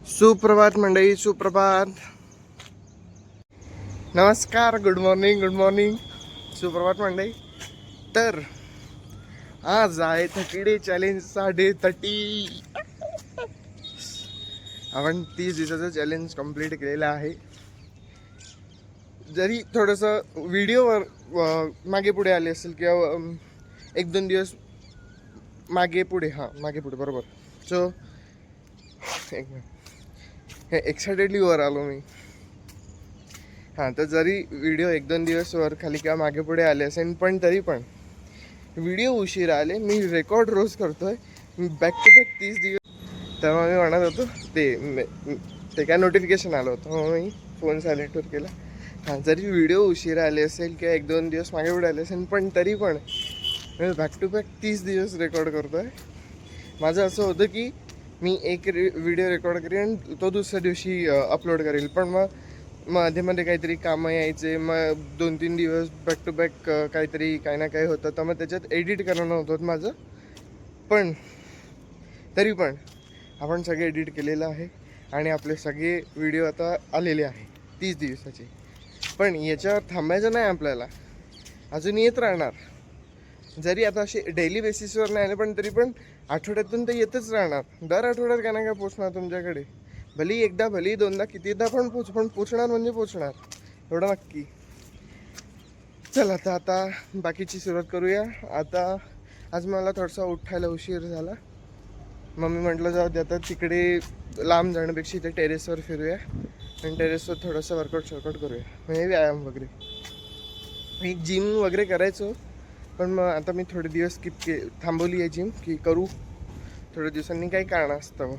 सुप्रभात मंडळी, सुप्रभात. नमस्कार, गुड मॉर्निंग, गुड मॉर्निंग. सुप्रभात मंडळी. तर आज आहे 30 डे चॅलेंजचा डे 30. आपण 30 दिवसाचं चॅलेंज कंप्लीट केलेलं आहे. जरी थोडंसं व्हिडिओवर मागे पुढे आले असेल किंवा 1-2 दिवस मागे पुढे बरोबर. सो एक मिनिट, हे एक्साइटेडली वर आलो मी. तर जरी व्हिडिओ 1-2 दिवस वर खाली किंवा मागे पुढे आले असेल, पण तरी पण व्हिडिओ उशिरा आले. मी रेकॉर्ड रोज करतोय, बॅक टू बॅक 30 दिवस. तेव्हा मी म्हणत होतो ते काय नोटिफिकेशन आलं होतं, मग मी फोन सायलेंटवर केला. जरी व्हिडिओ उशिरा आले असेल किंवा 1-2 दिवस मागे पुढे आले असेल, पण तरी पण मी बॅक टू बॅक 30 दिवस रेकॉर्ड करतोय. माझं असं होतं की मी एक व्हिडिओ रेकॉर्ड करेन, तो दुसऱ्या दिवशी अपलोड करेल. पण मग मध्ये काहीतरी कामं यायचे, मग 2-3 दिवस बॅक टू बॅक काहीतरी काही ना काही होतं, तर मग त्याच्यात एडिट करणं होतं माझं. पण तरी पण आपण सगळे एडिट केलेलं आहे आणि आपले सगळे व्हिडिओ आता आलेले आहे 30 दिवसाचे. पण याच्यावर थांबायचं नाही आपल्याला, अजून येत राहणार. जरी आता असे डेली बेसिसवर नाही आले, पण तरी पण आठवड्यातून तर येतच राहणार. दर आठवड्यात काय ना काय पोचणार तुमच्याकडे. भली एकदा, भली दोनदा, कितीदा पण पोचणार म्हणजे पोचणार, एवढं नक्की. चला तर आता बाकीची सुरुवात करूया. आता आज मला थोडासा उठायला उशीर झाला. मम्मी म्हटलं जाऊ दे, आता तिकडे लांब जाण्यापेक्षा इथे टेरेसवर फिरूया आणि टेरेसवर थोडंसं वर्कआउट करूया, म्हणजे व्यायाम वगैरे. मी जिम वगैरे करायचो, पण मग आता मी थोडे दिवस थांबवली आहे जिम, की करू थोड्या दिवसांनी, काही कारणास्तव.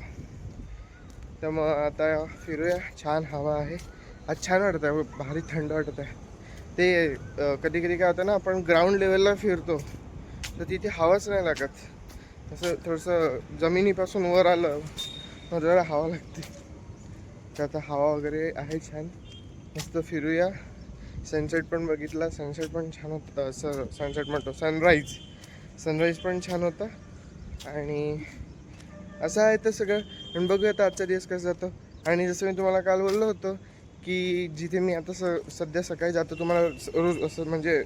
तर मग आता फिरूया. छान हवा आहे आज, छान वाटत आहे, भारी थंड वाटत आहे. ते कधी कधी काय होतं ना, आपण ग्राउंड लेवलला फिरतो तर तिथे हवाच नाही लागत. असं थोडंसं जमिनीपासून वर आलं मग जरा हवा लागते. तर आता हवा वगैरे आहे छान, मस्त फिरूया. सनसेट पण बघितला, सनसेट पण छान होता. सनसेट म्हणतो, सनराईज पण छान होता. आणि असं आहे तर सगळं. पण बघूया आता आजचा दिवस कसं जातो. आणि जसं मी तुम्हाला काल बोललो होतो की जिथे मी आता सध्या सकाळी जातो, तुम्हाला रोज असं म्हणजे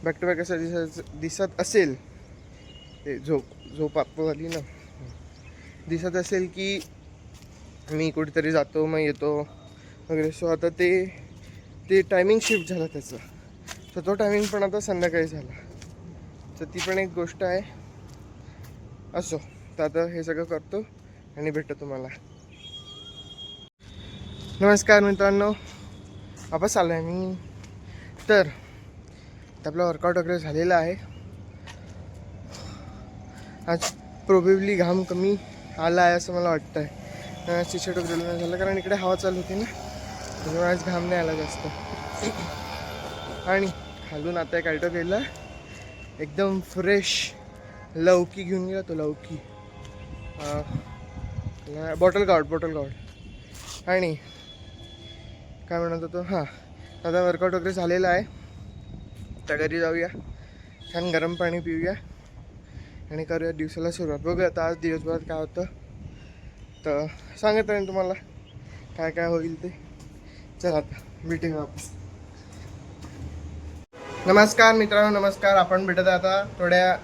बॅक टू बॅक असं दिसत असेल, ते झोप आत्ता झाली ना, दिसत असेल की मी कुठेतरी जातो मग येतो वगैरे. सो आता ते टायमिंग शिफ्ट झालं त्याचं. तर तो टायमिंग पण आता संध्याकाळी झाला, तर ती पण एक गोष्ट आहे. असो, तर आता हे सगळं करतो आणि भेटतो तुम्हाला. नमस्कार मित्रांनो, वापस आलो आहे मी. तर आपला वर्कआउट वगैरे झालेला आहे. आज प्रोबेबली घाम कमी आला आहे असं मला वाटतं आहे. टी शर्ट वगैरे नाही झालं, कारण इकडे हवा चालू होती ना, त्यामुळे आज घाम नाही आला जास्त. आणि खालून आता एक आयटम केला एकदम फ्रेश, लौकी घेऊन गेला. तो लौकी बॉटल गार्ड. आणि काय म्हणत होतो, आता वर्कआउट वगैरे झालेला आहे. त्या घरी जाऊया, छान गरम पाणी पिऊया आणि करूया दिवसाला सुरुवात. बघूया आता आज दिवसभरात काय होतं, तर सांगत राहीन तुम्हाला काय काय होईल ते. चला आता भेटूया वापस. नमस्कार मित्रांनो, नमस्कार. आपण भेटत आता थोड्या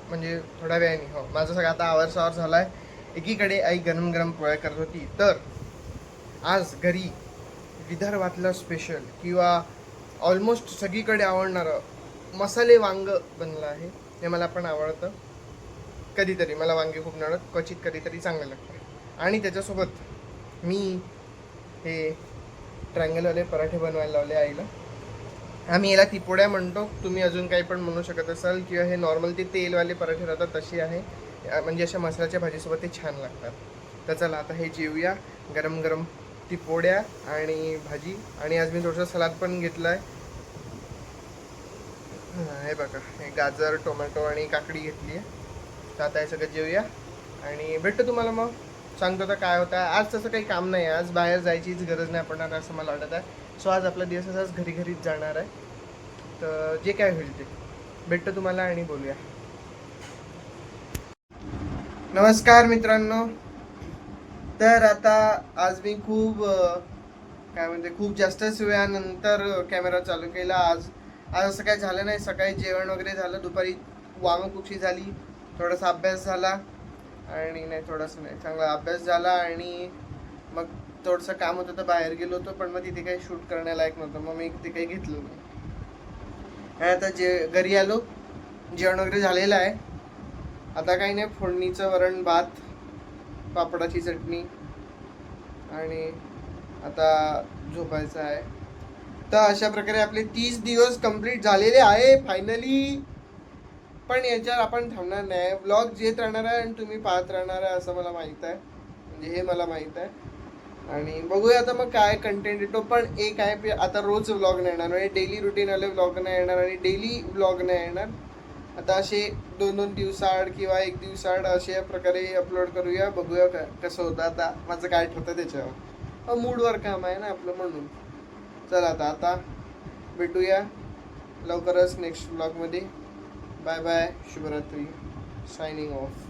वेळाने. माझं सगळं आता आवरसावर झाला आहे. एकीकडे आई गरम गरम पोळ्या करत होती, तर आज घरी विदर्भातलं स्पेशल किंवा ऑलमोस्ट सगळीकडे आवडणारं मसाले वांग बनलं आहे. हे मला पण आवडतं. कधीतरी मला वांगे खूप नाही आवडत, क्वचित कधीतरी चांगलं लागतं. आणि त्याच्यासोबत मी हे ट्रायंगलवाले पराठे बनवायला लावले आईला. आम्ही याला तिपोड्या म्हणतो, तुम्ही अजून काही पण म्हणू शकत असाल. किंवा हे नॉर्मल ते तेलवाले पराठे राहतात तशी आहे, म्हणजे अशा मसाल्याच्या भाजीसोबत ते छान लागतात. तर चला आता हे जेवूया. गरम गरम तिपोड्या आणि भाजी. आणि आज मी थोडंसं सलाद पण घेतलं आहे. हे बघा, हे गाजर, टोमॅटो आणि काकडी घेतली आहे. तर आता हे सगळं जेवूया आणि भेटतो तुम्हाला. मग सांगतो आता काय होतं. आज तसं काही काम नाही आहे, आज बाहेर जायचीच गरज नाही पडणार असं मला वाटत आहे. सो आज आपला दिवस असाच घरीच जाणार आहे. तर जे काय होईल ते भेटतं तुम्हाला आणि बोलूया. नमस्कार मित्रांनो, तर आता आज मी खूप काय म्हणते खूप जास्तच वेळानंतर कॅमेरा चालू केला. आज असं काय झालं नाही. सकाळी जेवण वगैरे झालं, दुपारी वामकुक्षी झाली, थोडासा अभ्यास झाला आणि नाही थोडासा नाही चांगला अभ्यास झाला आणि मग थोडंसं काम होतं तर बाहेर गेलो होतो, पण मग तिथे काही शूट करण्यालायक नव्हतं, मग मी ते काही घेतलं नाही. आणि आता घरी आलो, जेवण वगैरे झालेलं आहे. आता काही नाही, फोडणीचं वरण भात, पापडाची चटणी आणि आता झोपायचं आहे. तर अशा प्रकारे आपले 30 दिवस कंप्लीट झालेले आहे फायनली. पण याच्यावर आपण थांबणार नाही. व्लॉग येत राहणार आहे आणि तुम्ही पाहत राहणार आहे असं मला माहीत आहे, म्हणजे हे मला माहीत आहे. आणि बघूया आता मग काय कंटेंट येतो. पण एक आहे, आता रोज व्लॉग नाही येणार, म्हणजे डेली रुटीनवाले व्लॉग नाही येणार आणि डेली व्लॉग नाही येणार. आता असे 2-2 दिवसाआड किंवा 1 दिवसाआड अशा प्रकारे अपलोड करूया. बघूया कसं होतं, आता माझं काय ठरतं त्याच्यावर. मूडवर काम आहे ना आपलं, म्हणून. चला आता भेटूया लवकरच नेक्स्ट व्लॉगमध्ये. बाय बाय, शुभरात्री, सायनिंग ऑफ.